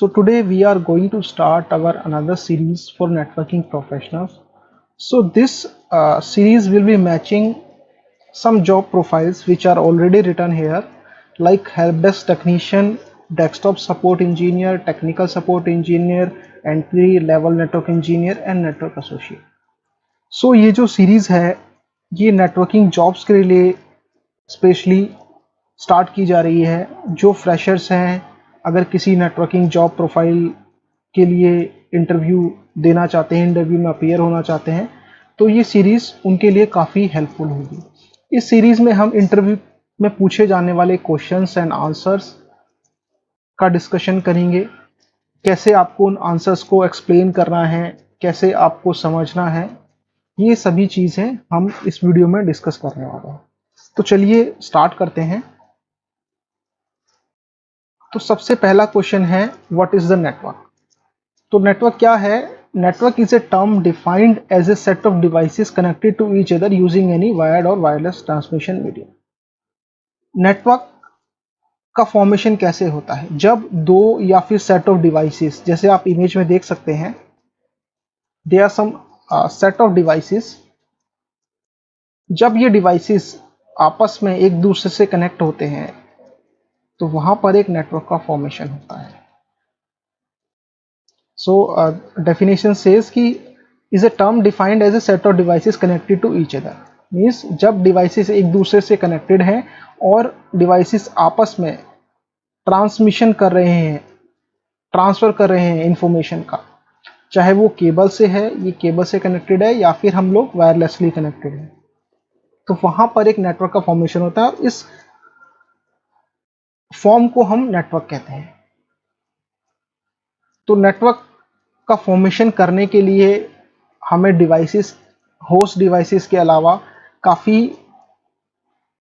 So today we are going to start our another series for networking professionals. So this series will be matching some job profiles which are already written here, like help desk technician, desktop support engineer, technical support engineer, entry level network engineer and network associate. So ये जो series है ये networking jobs के लिए specially start की जा रही है। जो फ्रेशर्स हैं, अगर किसी नेटवर्किंग जॉब प्रोफाइल के लिए इंटरव्यू देना चाहते हैं, इंटरव्यू में अपीयर होना चाहते हैं, तो ये सीरीज़ उनके लिए काफ़ी हेल्पफुल होगी। इस सीरीज़ में हम इंटरव्यू में पूछे जाने वाले क्वेश्चंस एंड आंसर्स का डिस्कशन करेंगे। कैसे आपको उन आंसर्स को एक्सप्लेन करना है, कैसे आपको समझना है, ये सभी चीज़ें हम इस वीडियो में डिस्कस करने वाले हैं। तो चलिए स्टार्ट करते हैं। तो सबसे पहला क्वेश्चन है, व्हाट इज द नेटवर्क? तो नेटवर्क क्या है? Network is a term defined as a set of devices connected to each other using any wired और वायरलेस ट्रांसमिशन मीडियम। नेटवर्क का फॉर्मेशन कैसे होता है? जब दो या फिर सेट ऑफ डिवाइसेस, जैसे आप इमेज में देख सकते हैं, they are some set of devices. जब ये डिवाइसेस आपस में एक दूसरे से कनेक्ट होते हैं तो वहां पर एक नेटवर्क का फॉर्मेशन होता है। सो डेफिनेशन सेज कि is a term defined as a set of devices connected to each other. Means जब डिवाइसेस एक दूसरे से कनेक्टेड हैं और डिवाइसेस आपस में ट्रांसमिशन कर रहे हैं, ट्रांसफर कर रहे हैं इंफॉर्मेशन का, चाहे वो केबल से है, ये केबल से कनेक्टेड है, या फिर हम लोग वायरलेसली कनेक्टेड है, तो वहां पर एक नेटवर्क का फॉर्मेशन होता है और इस फॉर्म को हम नेटवर्क कहते हैं। तो नेटवर्क का फॉर्मेशन करने के लिए हमें डिवाइसेस, होस्ट डिवाइसेस के अलावा काफ़ी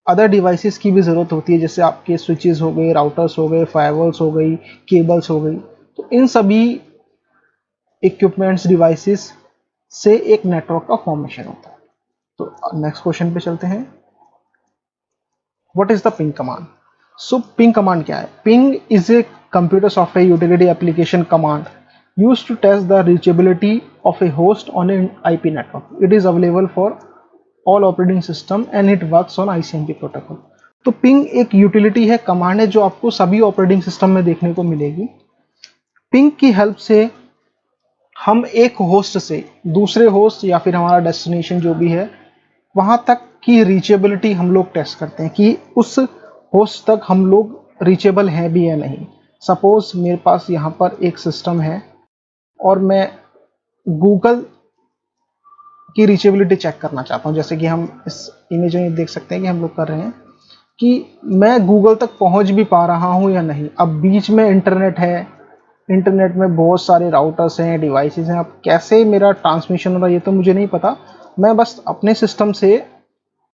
अदर डिवाइसेस की भी ज़रूरत होती है, जैसे आपके स्विचेस हो गए, राउटर्स हो गए, फायरवॉल्स हो गई, केबल्स हो गई। तो इन सभी इक्विपमेंट्स, डिवाइसेस से एक नेटवर्क का फॉर्मेशन होता है। तो नेक्स्ट क्वेश्चन पे चलते हैं। What is the ping command? So ping command क्या है? Ping is a computer software utility application command used to test the reachability of a host on an IP network. It is available for all operating system and it works on ICMP protocol. तो ping एक utility है, command है, जो आपको सभी operating system में देखने को मिलेगी। पिंग की हेल्प से हम एक होस्ट से दूसरे होस्ट या फिर हमारा डेस्टिनेशन जो भी है वहां तक की रीचेबिलिटी हम लोग टेस्ट करते हैं कि उस होस्ट तक हम लोग रीचेबल हैं भी या नहीं। सपोज मेरे पास यहाँ पर एक सिस्टम है और मैं गूगल की रीचेबिलिटी चेक करना चाहता हूँ, जैसे कि हम इस इमेज में देख सकते हैं कि हम लोग कर रहे हैं कि मैं गूगल तक पहुँच भी पा रहा हूँ या नहीं। अब बीच में इंटरनेट है, इंटरनेट में बहुत सारे राउटर्स हैं, डिवाइसेस हैं, अब कैसे मेरा ट्रांसमिशन हो रहा है ये तो मुझे नहीं पता। मैं बस अपने सिस्टम से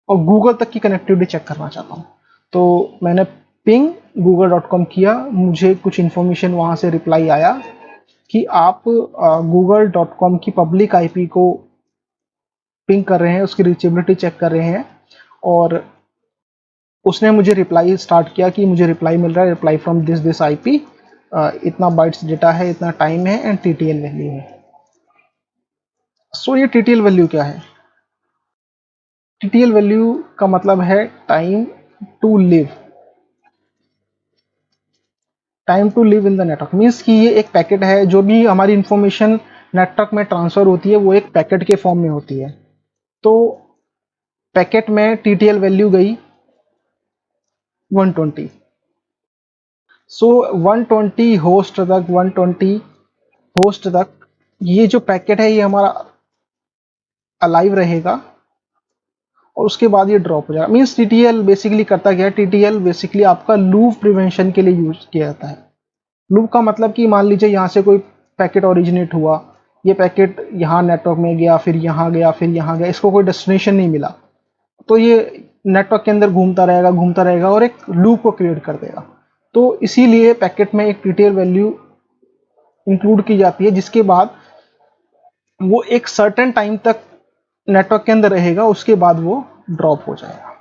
और गूगल तक की कनेक्टिविटी चेक करना चाहता हूँ। तो मैंने पिंग google.com किया, मुझे कुछ इन्फॉर्मेशन वहाँ से रिप्लाई आया कि आप google.com की पब्लिक आईपी को पिंग कर रहे हैं, उसकी रीचेबिलिटी चेक कर रहे हैं, और उसने मुझे रिप्लाई स्टार्ट किया कि मुझे रिप्लाई मिल रहा है, रिप्लाई फ्रॉम दिस आईपी, इतना बाइट्स डेटा है, इतना टाइम है एंड टीटीएल वैल्यू है। सो ये टीटीएल वैल्यू क्या है? टीटीएल वैल्यू का मतलब है time to live. Time to live in the network means कि ये एक पैकेट है, जो भी हमारी इंफॉर्मेशन नेटवर्क में ट्रांसफर होती है वो एक पैकेट के फॉर्म में होती है। तो पैकेट में टीटीएल वैल्यू गई 120। सो 120 होस्ट तक, 120 होस्ट तक ये जो पैकेट है ये हमारा अलाइव रहेगा और उसके बाद ये ड्रॉप हो जाएगा। मीन्स टीटीएल बेसिकली करता क्या है? टीटीएल बेसिकली आपका लूप प्रिवेंशन के लिए यूज किया जाता है। लूप का मतलब कि मान लीजिए यहाँ से कोई पैकेट ओरिजिनेट हुआ, ये पैकेट यहाँ नेटवर्क में गया, फिर यहाँ गया, फिर यहाँ गया, इसको कोई डेस्टिनेशन नहीं मिला, तो ये नेटवर्क के अंदर घूमता रहेगा और एक लूप को क्रिएट कर देगा। तो इसीलिए पैकेट में एक टीटीएल वैल्यू इंक्लूड की जाती है, जिसके बाद वो एक सर्टेन टाइम तक नेटवर्क के अंदर रहेगा, उसके बाद वो ड्रॉप हो जाएगा।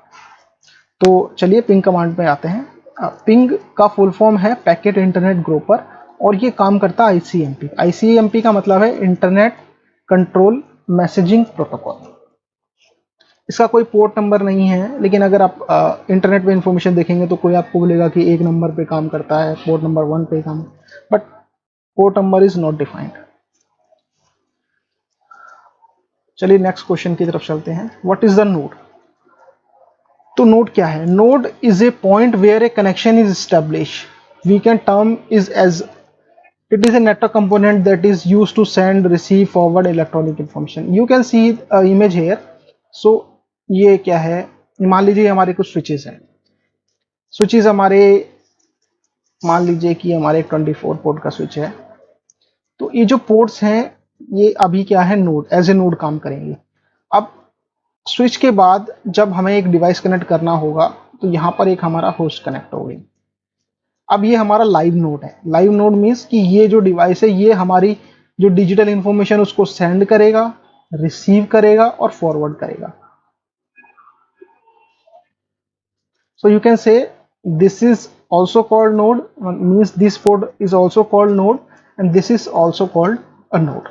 तो चलिए पिंग कमांड पे आते हैं। पिंग का फुल फॉर्म है पैकेट इंटरनेट ग्रोपर। और ये काम करता है ICMP। ICMP का मतलब है इंटरनेट कंट्रोल मैसेजिंग प्रोटोकॉल। इसका कोई पोर्ट नंबर नहीं है, लेकिन अगर आप इंटरनेट पे इंफॉर्मेशन देखेंगे तो कोई आपको बोलेगा कि एक नंबर पे काम करता है, पोर्ट नंबर 1 पे काम, but port number is not defined. चलिए नेक्स्ट क्वेश्चन की तरफ चलते हैं। What is the node? तो नोड क्या है? Node is a point where a connection is establish. We can term is as it is a network component that is used to send, receive, forward electronic information. You can see image here. So ये क्या है? मान लीजिए हमारे कुछ switches हैं। Switches हमारे, मान लीजिए कि हमारे 24 पोर्ट का स्विच है। तो ये जो पोर्ट्स हैं ये अभी क्या है? नोड, एज ए नोड काम करेंगे। अब स्विच के बाद जब हमें एक डिवाइस कनेक्ट करना होगा तो यहाँ पर एक हमारा होस्ट कनेक्ट हो गई। अब ये हमारा लाइव नोड है। लाइव नोड मीन्स कि ये जो डिवाइस है ये हमारी जो डिजिटल इंफॉर्मेशन उसको सेंड करेगा, रिसीव करेगा और फॉरवर्ड करेगा। So you can say this is also called node, means this port is also called node and this is also called a node.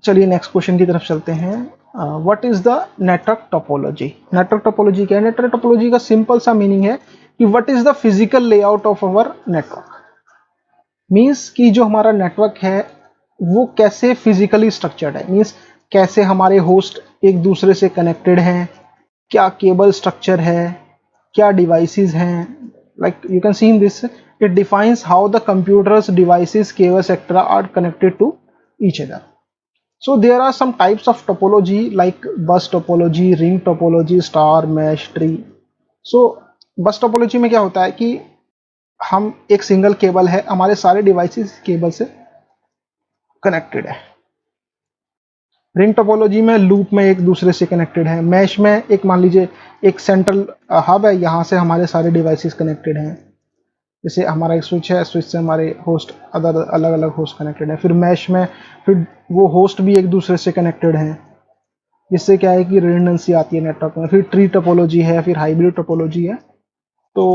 चलिए नेक्स्ट क्वेश्चन की तरफ चलते हैं। What is the network topology? Network topology क्या है? Network topology का simple सा meaning है कि what is the physical layout of our network. Means कि जो हमारा नेटवर्क है वो कैसे फिजिकली स्ट्रक्चर्ड है। मीन्स कैसे हमारे होस्ट एक दूसरे से कनेक्टेड हैं, क्या केबल स्ट्रक्चर है, क्या डिवाइसेस हैं। Like you can see in this, it defines how the computers, devices, cables etcetera are connected to each other. So there are some types of topology like bus topology, ring topology, star, mesh, tree. So bus topology में क्या होता है कि हम एक single cable है, हमारे सारे डिवाइसेस केबल से कनेक्टेड है। रिंग टोपोलॉजी में लूप में एक दूसरे से कनेक्टेड है। मैश में एक मान लीजिए एक सेंट्रल हब है, यहाँ से हमारे सारे डिवाइसेस कनेक्टेड हैं। जैसे हमारा एक स्विच है, स्विच से हमारे होस्ट अलग अलग होस्ट कनेक्टेड है। फिर मैश में फिर वो होस्ट भी एक दूसरे से कनेक्टेड हैं, जिससे क्या है कि रिडंडेंसी आती है नेटवर्क में। फिर ट्री टोपोलॉजी है, फिर हाइब्रिड टोपोलॉजी है। तो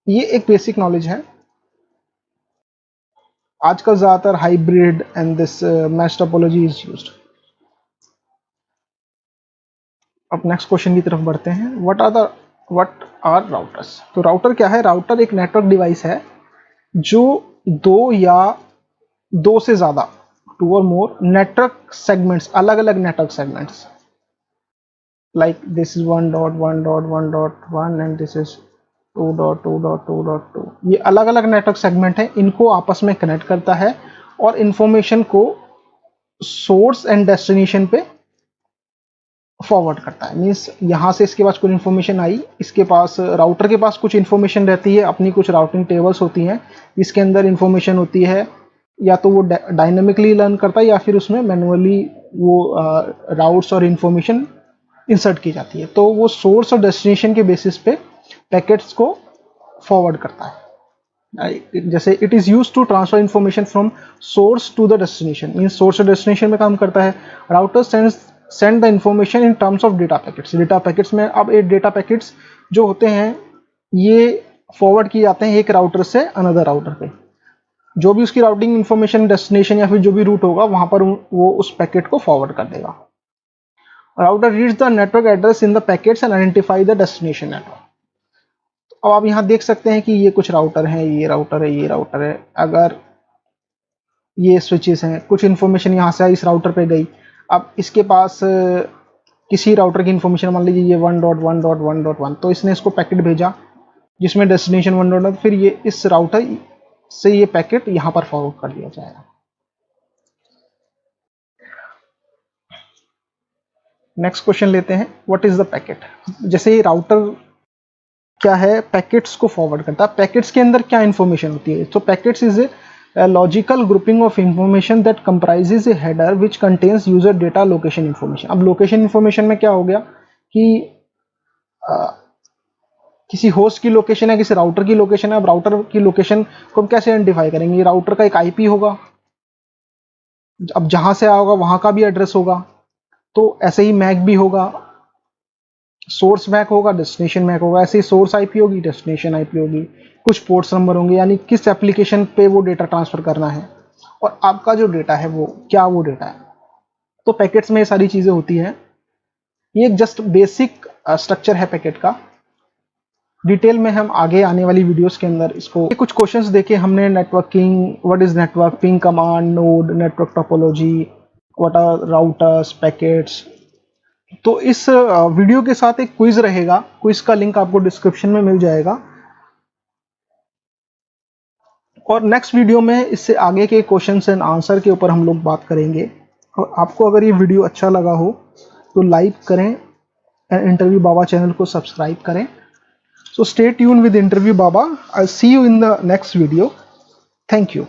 ये एक बेसिक नॉलेज है। आजकल ज़्यादातर hybrid and this mesh topology is used. अब नेक्स्ट क्वेश्चन की तरफ बढ़ते हैं। What are routers? तो राउटर क्या है? राउटर एक नेटवर्क डिवाइस है जो दो या दो से ज्यादा, 2 और मोर नेटवर्क सेगमेंट्स, अलग अलग network segments, like this is 1.1.1.1 and this is 2.2.2.2, ये अलग अलग नेटवर्क सेगमेंट है, इनको आपस में कनेक्ट करता है और इंफॉर्मेशन को सोर्स एंड डेस्टिनेशन पे फॉरवर्ड करता है। मीन्स यहाँ से इसके पास कुछ इन्फॉर्मेशन आई, इसके पास राउटर के पास कुछ इन्फॉर्मेशन रहती है, अपनी कुछ राउटिंग टेबल्स होती हैं, इसके अंदर इन्फॉर्मेशन होती है, या तो वो डायनेमिकली लर्न करता है या फिर उसमें मैनुअली वो राउट्स और इन्फॉर्मेशन इंसर्ट की जाती है। तो वो सोर्स और डेस्टिनेशन के बेसिस पे पैकेट्स को फॉरवर्ड करता है। जैसे it is use to transfer information from source to the destination, means source और डेस्टिनेशन में काम करता है। Router send the information in terms of data packets. Data packets में अब ये डेटा पैकेट्स जो होते हैं ये फॉरवर्ड किए जाते हैं एक राउटर से अनदर राउटर पे। जो भी उसकी राउटिंग इंफॉर्मेशन, डेस्टिनेशन या फिर जो भी रूट होगा वहां पर वो उस पैकेट को फॉरवर्ड कर देगा। Router reads the network address in the packets and identify the destination network. अब आप यहाँ देख सकते हैं कि ये कुछ राउटर हैं, ये राउटर है, ये राउटर है। अगर ये स्विचेस हैं, कुछ इन्फॉर्मेशन यहाँ से इस राउटर पे गई, अब इसके पास किसी राउटर की इन्फॉर्मेशन, मान लीजिए ये 1.1.1.1, तो इसने इसको पैकेट भेजा जिसमें डेस्टिनेशन 1.1, फिर ये इस राउटर से ये पैकेट यहाँ पर फॉरवर्ड कर दिया जाएगा। नेक्स्ट क्वेश्चन लेते हैं, व्हाट इज द पैकेट? जैसे ये राउटर क्या है, पैकेट्स को फॉरवर्ड करता है। पैकेट्स के अंदर क्या इन्फॉर्मेशन होती है? तो packets is a logical grouping of information that comprises a header which contains user data location information। अब लोकेशन इंफॉर्मेशन में क्या हो गया कि किसी होस्ट की लोकेशन है, किसी राउटर की लोकेशन है। अब राउटर की लोकेशन को हम कैसे आइडेंटिफाई करेंगे? राउटर का एक आईपी होगा, अब जहां से आया होगा वहां का भी एड्रेस होगा, तो ऐसे ही मैक भी होगा सोर्स मैक होगा, डेस्टिनेशन मैक होगा, ऐसे ही सोर्स आईपी होगी, डेस्टिनेशन आईपी होगी, कुछ पोर्ट्स नंबर होंगे, यानी किस एप्लीकेशन पे वो डेटा ट्रांसफर करना है और आपका जो डेटा है वो क्या वो डेटा है। तो पैकेट्स में ये सारी चीजें होती हैं। ये एक जस्ट बेसिक स्ट्रक्चर है पैकेट का। डिटेल में हम आगे आने वाली वीडियोस के अंदर इसको कुछ क्वेश्चंस देखे हमने। Networking, what is network, ping command, node, network topology, what are routers, packets. तो इस वीडियो के साथ एक क्विज रहेगा, क्विज का लिंक आपको डिस्क्रिप्शन में मिल जाएगा। और नेक्स्ट वीडियो में इससे आगे के क्वेश्चंस एंड आंसर के ऊपर हम लोग बात करेंगे। और आपको अगर ये वीडियो अच्छा लगा हो तो लाइक करें एंड इंटरव्यू बाबा चैनल को सब्सक्राइब करें। So stay tuned with Interview Baba. I'll see you in the next video. Thank you.